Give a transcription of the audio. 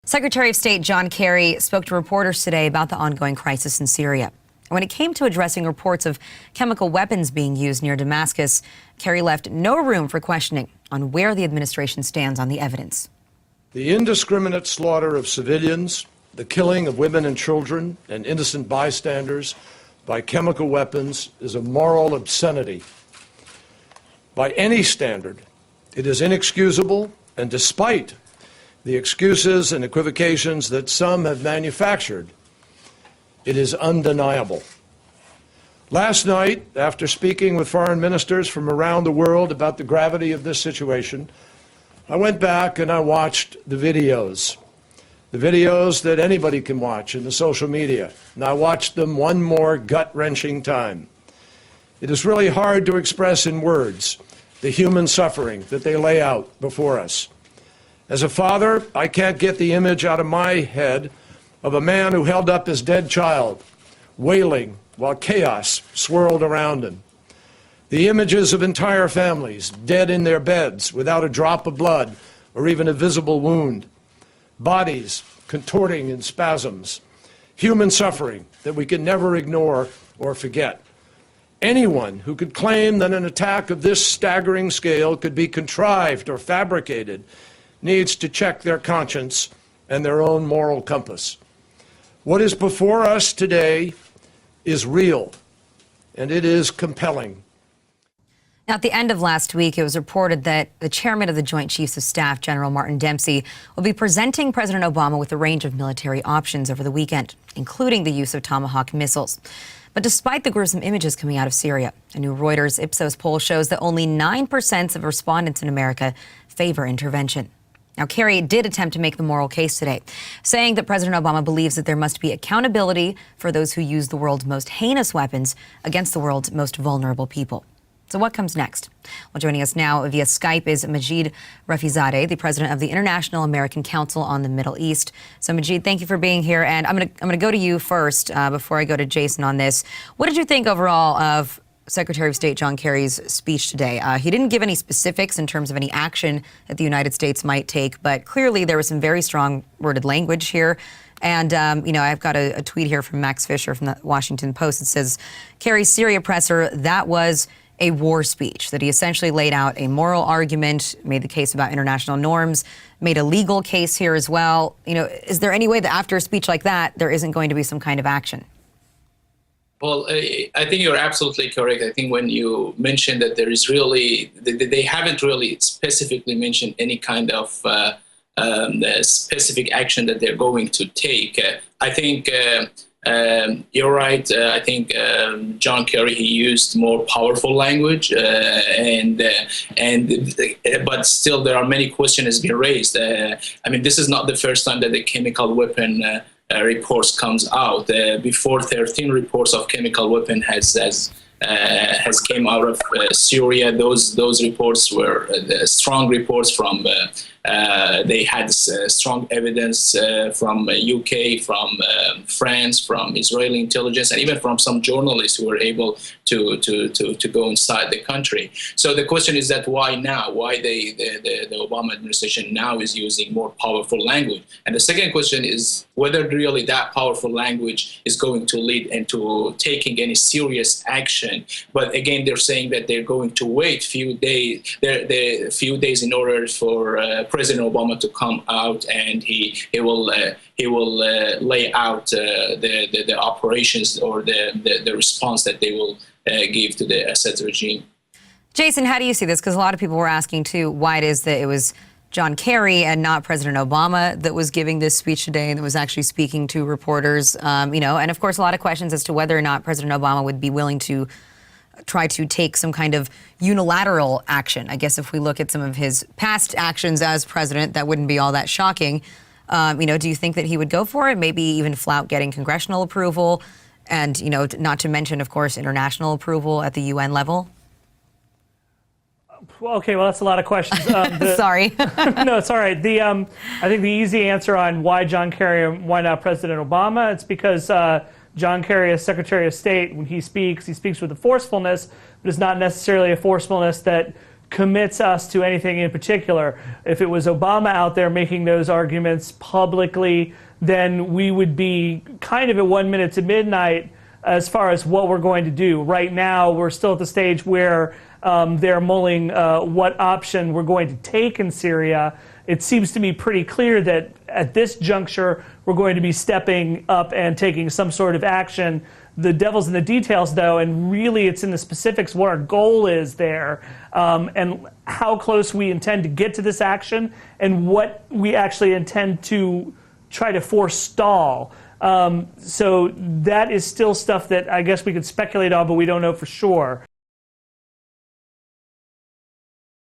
Secretary of State John Kerry spoke to reporters today about the ongoing crisis in Syria. When it came to addressing reports of chemical weapons being used near Damascus, Kerry left no room for questioning on where the administration stands on the evidence. The indiscriminate slaughter of civilians, the killing of women and children and innocent bystanders by chemical weapons is a moral obscenity. By any standard, it is inexcusable, and despite the excuses and equivocations that some have manufactured, it is undeniable. Last night, after speaking with foreign ministers from around the world about the gravity of this situation, I went back and I watched the videos that anybody can watch in the social media, and I watched them one more gut-wrenching time. It is really hard to express in words the human suffering that they lay out before us. As a father, I can't get the image out of my head of a man who held up his dead child, wailing while chaos swirled around him. The images of entire families dead in their beds without a drop of blood or even a visible wound. Bodies contorting in spasms. Human suffering that we can never ignore or forget. Anyone who could claim that an attack of this staggering scale could be contrived or fabricated needs to check their conscience and their own moral compass. What is before us today is real, and it is compelling. Now, at the end of last week, it was reported that the chairman of the Joint Chiefs of Staff, General Martin Dempsey, will be presenting President Obama with a range of military options over the weekend, including the use of Tomahawk missiles. But despite the gruesome images coming out of Syria, a new Reuters Ipsos poll shows that only 9% of respondents in America favor intervention. Now, Kerry did attempt to make the moral case today, saying that President Obama believes that there must be accountability for those who use the world's most heinous weapons against the world's most vulnerable people. So what comes next? Well, joining us now via Skype is Majid Rafizadeh, the president of the International American Council on the Middle East. So, Majid, thank you for being here. And I'm going to go to you first before I go to Jason on this. What did you think overall of Secretary of State John Kerry's speech today? He didn't give any specifics in terms of any action that the United States might take, but clearly there was some very strong worded language here. And, I've got a tweet here from Max Fisher from the Washington Post. It says, Kerry's Syria presser, that was a war speech, that he essentially laid out a moral argument, made the case about international norms, made a legal case here as well. Is there any way that after a speech like that, there isn't going to be some kind of action? Well, I think you're absolutely correct. I think when you mentioned that there is really, they haven't really specifically mentioned any kind of specific action that they're going to take. I think you're right. I think John Kerry, he used more powerful language, but still there are many questions being raised. This is not the first time that the chemical weapon reports comes out. Before 13 reports of chemical weapon has came out of Syria. Those reports were strong reports from. They had strong evidence from UK, from France, from Israeli intelligence, and even from some journalists who were able to go inside the country. So the question is that why now? Why the Obama administration now is using more powerful language? And the second question is whether really that powerful language is going to lead into taking any serious action. But again, they're saying that they're going to wait few days in order for President Obama to come out, and he will lay out the operations or the response that they will give to the Assad regime. Jason, how do you see this? Because a lot of people were asking too why it is that it was John Kerry and not President Obama that was giving this speech today and that was actually speaking to reporters. And of course a lot of questions as to whether or not President Obama would be willing to try to take some kind of unilateral action. I guess if we look at some of his past actions as president, that wouldn't be all that shocking. Do you think that he would go for it? Maybe even flout getting congressional approval and, not to mention, of course, international approval at the UN level? Okay, well, that's a lot of questions. Sorry. No, it's all right. I think the easy answer on why John Kerry and why not President Obama, it's because John Kerry, as Secretary of State, when he speaks with a forcefulness, but it's not necessarily a forcefulness that commits us to anything in particular. If it was Obama out there making those arguments publicly, then we would be kind of at 1 minute to midnight as far as what we're going to do. Right now, we're still at the stage where they're mulling what option we're going to take in Syria. It seems to me pretty clear that at this juncture, we're going to be stepping up and taking some sort of action. The devil's in the details, though, and really it's in the specifics what our goal is there, and how close we intend to get to this action, and what we actually intend to try to forestall. So that is still stuff that I guess we could speculate on, but we don't know for sure.